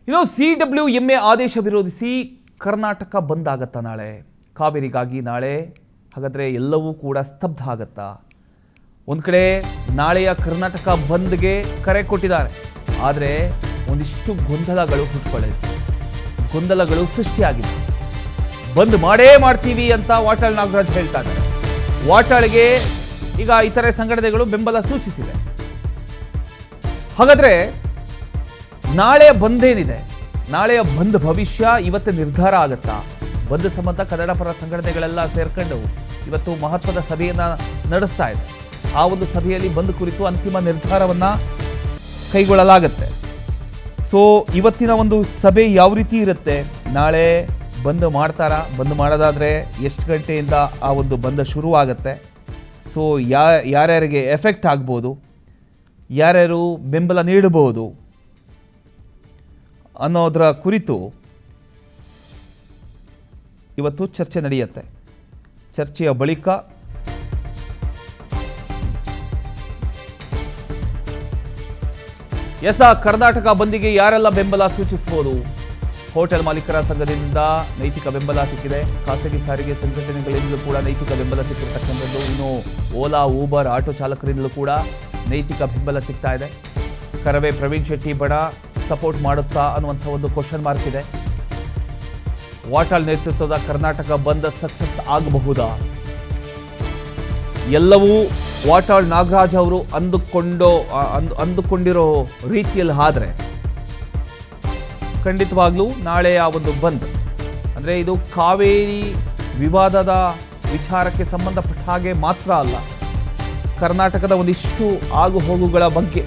ಇನ್ನು CWMA ಆದೇಶ ವಿರೋಧಿಸಿ ಕರ್ನಾಟಕ ಬಂದ್ ಆಗತ್ತಾ ನಾಳೆ? ಕಾವೇರಿಗಾಗಿ ನಾಳೆ ಹಾಗಾದರೆ ಎಲ್ಲವೂ ಕೂಡ ಸ್ತಬ್ಧ ಆಗತ್ತಾ? ಒಂದು ಕಡೆ ನಾಳೆಯ ಕರ್ನಾಟಕ ಬಂದ್ಗೆ ಕರೆ ಕೊಟ್ಟಿದ್ದಾರೆ, ಆದರೆ ಒಂದಿಷ್ಟು ಗೊಂದಲಗಳು ಹುಟ್ಟುಕೊಳ್ಳಿದೆ, ಗೊಂದಲಗಳು ಸೃಷ್ಟಿಯಾಗಿದೆ. ಬಂದ್ ಮಾಡೇ ಮಾಡ್ತೀವಿ ಅಂತ ವಾಟಾಳ್ ನಾಗರಾಜ್ ಹೇಳ್ತಾ ಇದ್ದಾರೆ. ವಾಟಾಳ್ಗೆ ಈಗ ಇತರೆ ಸಂಘಟನೆಗಳು ಬೆಂಬಲ ಸೂಚಿಸಿದೆ. ಹಾಗಾದ್ರೆ ನಾಳೆಯ ಬಂದ್ ಏನಿದೆ, ನಾಳೆಯ ಬಂದ್ ಭವಿಷ್ಯ ಇವತ್ತು ನಿರ್ಧಾರ ಆಗತ್ತಾ? ಬಂದ್ ಸಂಬಂಧ ಕನ್ನಡ ಪರ ಸಂಘಟನೆಗಳೆಲ್ಲ ಸೇರ್ಕೊಂಡು ಇವತ್ತು ಮಹತ್ವದ ಸಭೆಯನ್ನ ನಡೆಸ್ತಾ ಇದೆ. ಆ ಒಂದು ಸಭೆಯಲ್ಲಿ ಬಂದ್ ಕುರಿತು ಅಂತಿಮ ನಿರ್ಧಾರವನ್ನ ಕೈಗೊಳ್ಳಲಾಗತ್ತೆ. ಸೊ ಇವತ್ತಿನ ಒಂದು ಸಭೆ ಯಾವ ರೀತಿ ಇರುತ್ತೆ, ನಾಳೆ ಬಂದ್ ಮಾಡ್ತಾರಾ, ಬಂದ್ ಮಾಡೋದಾದ್ರೆ ಎಷ್ಟು ಗಂಟೆಯಿಂದ ಆ ಒಂದು ಬಂದ್ ಶುರುವಾಗತ್ತೆ, ಸೊ ಯಾರ್ಯಾರಿಗೆ ಎಫೆಕ್ಟ್ ಆಗ್ಬೋದು, ಯಾರ್ಯಾರು ಬೆಂಬಲ ನೀಡಬಹುದು ಅನ್ನೋದರ ಕುರಿತು ಇವತ್ತು ಚರ್ಚೆ ನಡೆಯುತ್ತೆ. ಚರ್ಚೆಯ ಬಳಿಕ ಕರ್ನಾಟಕ ಬಂದಿಗೆ ಯಾರೆಲ್ಲ ಬೆಂಬಲ ಸೂಚಿಸಬಹುದು? ಹೋಟೆಲ್ ಮಾಲೀಕರ ಸಂಘದಿಂದ ನೈತಿಕ ಬೆಂಬಲ ಸಿಕ್ಕಿದೆ. ಖಾಸಗಿ ಸಾರಿಗೆ ಸಂಘಟನೆಗಳಿಂದಲೂ ಕೂಡ ನೈತಿಕ ಬೆಂಬಲ ಸಿಕ್ಕಿರತಕ್ಕಂಥದ್ದು. ಇನ್ನು ಓಲಾ, ಊಬರ್, ಆಟೋ ಚಾಲಕರಿಂದಲೂ ಕೂಡ ನೈತಿಕ ಬೆಂಬಲ ಸಿಗ್ತಾ ಇದೆ. ಕರವೇ ಪ್ರವೀಣ್ ಶೆಟ್ಟಿ ಬಣ ಸಪೋರ್ಟ್ ಮಾಡುತ್ತಾ ಅನ್ನುವಂಥ ಒಂದು ಕ್ವಶನ್ ಮಾರ್ಕ್ ಇದೆ. ವಾಟಾಳ್ ನೇತೃತ್ವದ ಕರ್ನಾಟಕ ಬಂದ್ ಸಕ್ಸಸ್ ಆಗಬಹುದಾ? ಎಲ್ಲವೂ ವಾಟಾಳ್ ನಾಗರಾಜ್ ಅವರು ಅಂದುಕೊಂಡಿರೋ ರೀತಿಯಲ್ಲಿ ಆದ್ರೆ ಖಂಡಿತವಾಗ್ಲೂ ನಾಳೆಯ ಒಂದು ಬಂದ್ ಅಂದರೆ ಇದು ಕಾವೇರಿ ವಿವಾದದ ವಿಚಾರಕ್ಕೆ ಸಂಬಂಧಪಟ್ಟ ಹಾಗೆ ಮಾತ್ರ ಅಲ್ಲ, ಕರ್ನಾಟಕದ ಒಂದಿಷ್ಟು ಆಗು ಹೋಗುಗಳ ಬಗ್ಗೆ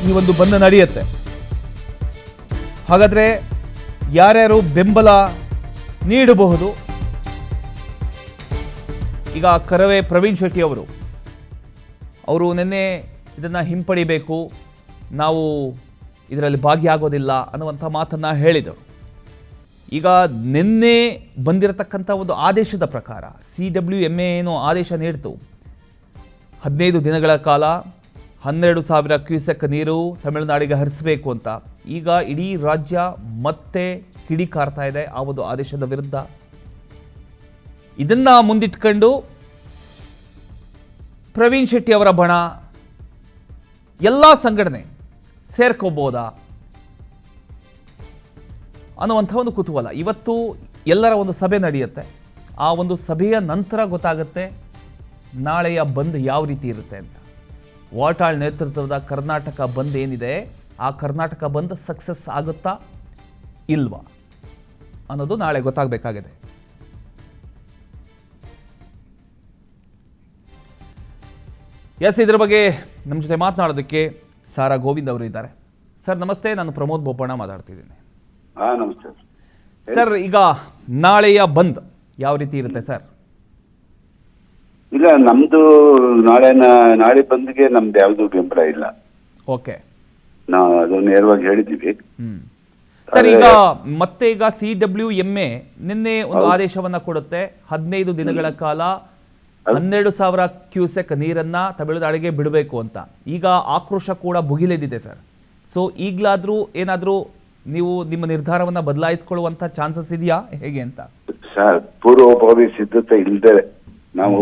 ಈ ಒಂದು ಬಂದ್ ನಡೆಯುತ್ತೆ. ಹಾಗಾದ್ರೆ ಯಾರ್ಯಾರು ಬೆಂಬಲ ನೀಡಬಹುದು? ಈಗ ಕರವೇ ಪ್ರವೀಣ್ ಶೆಟ್ಟಿ ಅವರು ನಿನ್ನೆ ಇದನ್ನು ಹಿಂಪಡಿಬೇಕು, ನಾವು ಇದರಲ್ಲಿ ಭಾಗಿಯಾಗೋದಿಲ್ಲ ಅನ್ನುವಂಥ ಮಾತನ್ನು ಹೇಳಿದರು. ಈಗ ನಿನ್ನೆ ಬಂದಿರತಕ್ಕಂಥ ಒಂದು ಆದೇಶದ ಪ್ರಕಾರ CWMA ಏನು ಆದೇಶ ನೀಡಿತು, 15 ದಿನಗಳ ಕಾಲ 12,000 ಕ್ಯೂಸೆಕ್ ನೀರು ತಮಿಳುನಾಡಿಗೆ ಹರಿಸಬೇಕು ಅಂತ. ಈಗ ಇಡೀ ರಾಜ್ಯ ಮತ್ತೆ ಕಿಡಿಕಾರ್ತಾ ಇದೆ ಆ ಒಂದು ಆದೇಶದ ವಿರುದ್ಧ. ಇದನ್ನ ಮುಂದಿಟ್ಕೊಂಡು ಪ್ರವೀಣ್ ಶೆಟ್ಟಿ ಅವರ ಬಣ ಎಲ್ಲ ಸಂಘಟನೆ ಸೇರ್ಕೋಬೋದಾ ಅನ್ನುವಂಥ ಒಂದು ಕುತೂಹಲ. ಇವತ್ತು ಎಲ್ಲರ ಒಂದು ಸಭೆ ನಡೆಯುತ್ತೆ. ಆ ಒಂದು ಸಭೆಯ ನಂತರ ಗೊತ್ತಾಗುತ್ತೆ ನಾಳೆಯ ಬಂದ್ ಯಾವ ರೀತಿ ಇರುತ್ತೆ ಅಂತ. ವಾಟಾಳ್ ನೇತೃತ್ವದ ಕರ್ನಾಟಕ ಬಂದ್ ಏನಿದೆ, ಆ ಕರ್ನಾಟಕ ಬಂದ್ ಸಕ್ಸಸ್ ಆಗುತ್ತಾ ಇಲ್ವಾ ಅನ್ನೋದು ನಾಳೆ ಗೊತ್ತಾಗಬೇಕಾಗಿದೆ. ಇದ್ರ ಬಗ್ಗೆ ನಮ್ಮ ಜೊತೆ ಮಾತನಾಡೋದಕ್ಕೆ ಸಾರಾ ಗೋವಿಂದ್ ಅವರು ಇದ್ದಾರೆ. ಸರ್ ನಮಸ್ತೆ, ನಾನು ಪ್ರಮೋದ್ ಬೋಪಣ್ಣ ಮಾತಾಡ್ತಿದ್ದೀನಿ. ನಮಸ್ತೆ ಸರ್. ಈಗ ನಾಳೆಯ ಬಂದ್ ಯಾವ ರೀತಿ ಇರುತ್ತೆ ಸರ್? ಇಲ್ಲ, ನಮ್ದು ನಾಳೆ ಬಂದ್ಗೆ ನಮ್ದು ಯಾವ್ದು ಬೆಂಬಲ ಇಲ್ಲ. ಓಕೆ, ನಾವು ಅದು ನೇರವಾಗಿ ಹೇಳಿದ್ದೀವಿ. ಸರ್ ಈಗ CWMA ನಿನ್ನೆ ಒಂದು ಆದೇಶವನ್ನ ಕೊಡುತ್ತೆ. 15 ದಿನಗಳ ಕಾಲ 12,000 ಕ್ಯೂಸೆಕ್ ನೀರನ್ನ ತಮಿಳುನಾಡಿಗೆ ಬಿಡಬೇಕು ಅಂತ. ಈಗ ಆಕ್ರೋಶ ಕೂಡ ಭುಗಿಲೆದಿದೆ ಸರ್. ಸೊ ಈಗಲಾದ್ರೂ ಏನಾದ್ರೂ ನೀವು ನಿಮ್ಮ ನಿರ್ಧಾರವನ್ನ ಬದಲಾಯಿಸಿಕೊಳ್ಳುವಂತ ಚಾನ್ಸಸ್ ಇದೆಯಾ ಹೇಗೆ ಅಂತ? ಸರ್, ಪೂರ್ವಭಾವಿ ಸಿದ್ಧತೆ ಇಲ್ಲದೆ ನಾವು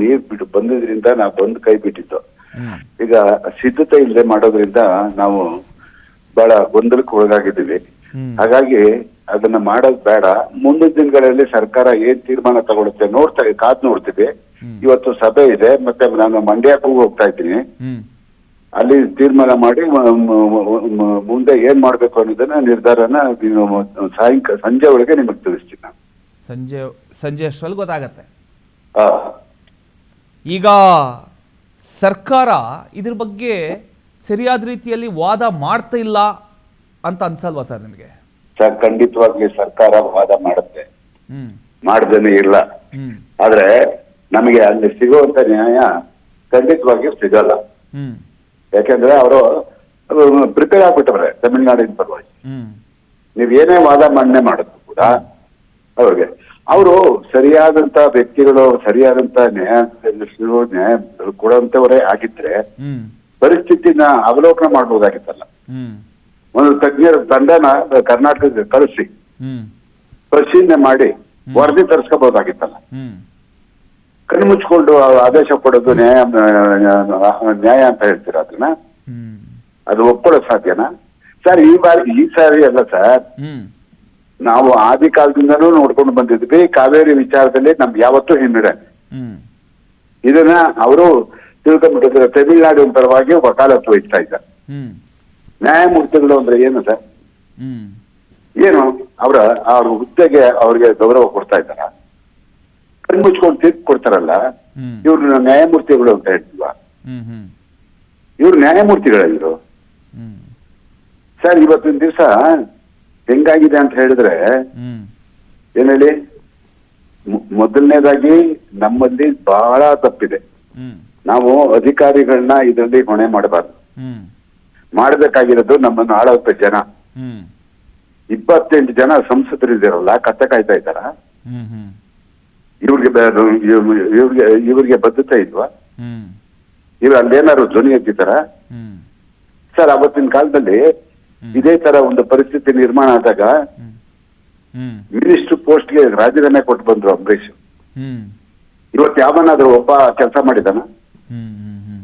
ನೀರು ಬಂದಿದ್ರಿಂದ ನಾವು ಬಂದು ಕೈ ಬಿಟ್ಟಿದ್ದು. ಈಗ ಸಿದ್ಧತೆ ಇಲ್ಲದೆ ಮಾಡೋದ್ರಿಂದ ನಾವು ಬಹಳ ಗೊಂದಲಕ್ಕೆ ಒಳಗಾಗಿದ್ದೀವಿ. ಹಾಗಾಗಿ ಅದನ್ನ ಮಾಡೋದು ಬೇಡ. ಮುಂದಿನ ದಿನಗಳಲ್ಲಿ ಸರ್ಕಾರ ಏನ್ ತೀರ್ಮಾನ ತಗೊಳುತ್ತೆ ಕಾದ್ ನೋಡ್ತೀವಿ. ಇವತ್ತು ಸಭೆ ಇದೆ, ಮತ್ತೆ ನಾನು ಮಂಡ್ಯಕ್ಕೂ ಹೋಗ್ತಾ ಇದ್ದೀನಿ. ಅಲ್ಲಿ ತೀರ್ಮಾನ ಮಾಡಿ ಮುಂದೆ ಏನ್ ಮಾಡ್ಬೇಕು ಅನ್ನೋದನ್ನ ನಿರ್ಧಾರನ ಸಂಜೆ ಒಳಗೆ ನಿಮಗೆ ತಿಳಿಸ್ತೀನಿ ನಾನು. ಸಂಜೆ ಅಷ್ಟರಲ್ಲಿ ಗೊತ್ತಾಗತ್ತೆ. ಈಗ ಸರ್ಕಾರ ಇದ್ರ ಬಗ್ಗೆ ಸರಿಯಾದ ರೀತಿಯಲ್ಲಿ ವಾದ ಮಾಡ್ತಾ ಇಲ್ಲ ಅಂತ ಅನ್ಸಲ್ವಾ ಸರ್ ನಿಮಗೆ? ಸರ್, ಖಂಡಿತವಾಗ್ಲಿ ಸರ್ಕಾರ ವಾದ ಮಾಡುತ್ತೆ, ಮಾಡ್ದೇನೆ ಇಲ್ಲ. ಆದ್ರೆ ನಮಗೆ ಅಲ್ಲಿ ಸಿಗುವಂತ ನ್ಯಾಯ ಖಂಡಿತವಾಗಿ ಸಿಗಲ್ಲ. ಯಾಕೆಂದ್ರೆ ಅವರು ಪ್ರಿಪೇರ್ ಆಗ್ಬಿಟ್ಟವ್ರೆ ತಮಿಳುನಾಡಿನ ಪರವಾಗಿ. ನೀವ್ ಏನೇ ವಾದ ಮಂಡನೆ ಮಾಡಿದ್ರು ಕೂಡ ಅವರು ಸರಿಯಾದಂತ ವ್ಯಕ್ತಿಗಳು, ಸರಿಯಾದಂತ ನ್ಯಾಯ ಕೊಡುವಂತವರೇ ಆಗಿದ್ರೆ ಪರಿಸ್ಥಿತಿನ ಅವಲೋಕನ ಮಾಡಬಹುದಾಗಿತ್ತಲ್ಲ. ಒಂದು ತಜ್ಞರ ತಂಡನ ಕರ್ನಾಟಕಕ್ಕೆ ಕಳಿಸಿ ಹ್ಮ್ ಪರಿಶೀಲನೆ ಮಾಡಿ ವರದಿ ತರಿಸ್ಕೋಬಹುದಾಗಿತ್ತಲ್ಲ. ಹ್ಮ್ ಕಣ್ಣು ಮುಚ್ಕೊಂಡು ಆದೇಶ ಕೊಡೋದು ನ್ಯಾಯ ಅಂತ ಹೇಳ್ತೀರಾ ಅದನ್ನ? ಹ್ಮ್ ಅದು ಒಪ್ಕೊಳ್ಳೋ ಸಾಧ್ಯನಾ ಸರ್? ಈ ಸಾರಿ ಅಲ್ಲ ಸರ್, ಹ್ಮ್ ನಾವು ಆದಿ ಕಾಲದಿಂದನೂ ನೋಡ್ಕೊಂಡು ಬಂದಿದ್ವಿ. ಕಾವೇರಿ ವಿಚಾರದಲ್ಲಿ ನಮ್ಗೆ ಯಾವತ್ತೂ ಹಿನ್ನಡೆ. ಹ್ಮ್ ಇದನ್ನ ಅವರು ತಿಳ್ಕೊಂಡ್ಬಿಟ್ಟಿದ್ರೆ ತಮಿಳ್ನಾಡಿನ ಪರವಾಗಿ ವಕಾಲತ್ತು ವಹಿಸ್ತಾ ಇದ್ದಾರೆ. ಹ್ಮ್ ನ್ಯಾಯಮೂರ್ತಿಗಳು ಅಂದ್ರೆ ಏನು ಸರ್? ಹ್ಮ್ ಏನು ಅವ್ರ ಹುದ್ದೆಗೆ ಅವ್ರಿಗೆ ಗೌರವ ಕೊಡ್ತಾ ಇದ್ದಾರ? ಕಣ್ಮುಚ್ಕೊಂಡು ತೀರ್ಪು ಕೊಡ್ತಾರಲ್ಲ, ಹ್ಮ್ ಇವ್ರನ್ನ ನ್ಯಾಯಮೂರ್ತಿಗಳು ಅಂತ ಹೇಳ್ತೀವ? ಹ್ಮ್ ಹ್ಮ್ ಇವ್ರು ನ್ಯಾಯಮೂರ್ತಿಗಳಿದ್ರು ಹ್ಮ್ ಸರ್. ಇವತ್ತಿನ ದಿವಸ ಹೆಂಗಾಗಿದೆ ಅಂತ ಹೇಳಿದ್ರೆ ಹ್ಮ್ ಏನ್ ಹೇಳಿ, ಮೊದಲನೇದಾಗಿ ನಮ್ಮಲ್ಲಿ ಬಹಳ ತಪ್ಪಿದೆ. ಹ್ಮ್ ನಾವು ಅಧಿಕಾರಿಗಳನ್ನ ಇದರಲ್ಲಿ ಹೊಣೆ ಮಾಡಬಾರ್ದು. ಹ್ಮ್ ಮಾಡಬೇಕಾಗಿರೋದು ನಮ್ಮನ್ನು ಆಳುವಂತ ಜನ. ಹ್ಮ್ 28 ಜನ ಸಂಸದರಿದ್ದಾರಲ್ಲ, ಕತ್ತ ಕಾಯ್ತಾ ಇದ್ದಾರ? ಹ್ಮ್ ಹ್ಮ್ ಇವ್ರಿಗೆ ಬದ್ಧತೆ ಇಲ್ವಾ? ಹ್ಮ್ ಇವ್ರು ಅಲ್ಲೇನಾದ್ರು ಧ್ವನಿ ಎತ್ತಿದ್ದಾರ ಹ್ಮ್ ಸರ್? ಅವತ್ತಿನ ಕಾಲದಲ್ಲಿ ಇದೇ ತರ ಒಂದು ಪರಿಸ್ಥಿತಿ ನಿರ್ಮಾಣ ಆದಾಗ ಹ್ಮ್ ಮಿನಿಸ್ಟರ್ ಪೋಸ್ಟ್ಗೆ ರಾಜೀನಾಮೆ ಕೊಟ್ಟು ಬಂದ್ರು ಅಂಬರೀಷ್. ಹ್ಮ್ ಇವತ್ತು ಯಾವನಾದ್ರೂ ಒಬ್ಬ ಕೆಲಸ ಮಾಡಿದಾನ? ಹ್ಮ್ ಹ್ಮ್ ಹ್ಮ್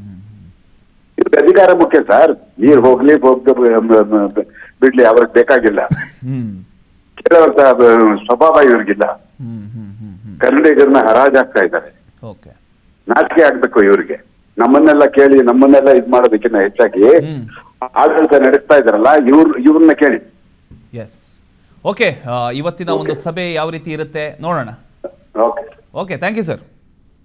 ಇವ್ರಿಗೆ ಅಧಿಕಾರ ಮುಖ್ಯ ಸರ್. ನೀರ್ ಹೋಗ್ಲಿ ಬಿಡ್ಲಿ ಅವ್ರಿಗೆ ಬೇಕಾಗಿಲ್ಲ. ಹ್ಮ್ ಕೇಳುವಂತ ಸ್ವಭಾವ ಇವ್ರಿಗಿಲ್ಲ. ಹ್ಮ್ ಹ್ಮ್ ಹ್ಮ್ ಹ್ಮ್ ಕನ್ನಡಿಗರನ್ನ ಹರಾಜಾಗ್ತಾ ಇದ್ದಾರೆ. ಓಕೆ ನಾಚಿಕೆ ಆಗ್ಬೇಕು ಇವ್ರಿಗೆ. ನಮ್ಮನ್ನೆಲ್ಲ ಕೇಳಿ ನಮ್ಮನ್ನೆಲ್ಲ ಇದ್ ಮಾಡೋದಕ್ಕಿಂತ ಹೆಚ್ಚಾಗಿ ಹ್ಮ್ ಆಡಳಿತ ನಡೆಸ್ತಾ ಇದಾರಲ್ಲ ಇವ್ರನ್ನ ಕೇಳಿ. ಎಸ್ ಓಕೆ ಇವತ್ತಿನ ಒಂದು ಸಭೆ ಯಾವ ರೀತಿ ಇರುತ್ತೆ ನೋಡೋಣ. Okay okay thank you sir.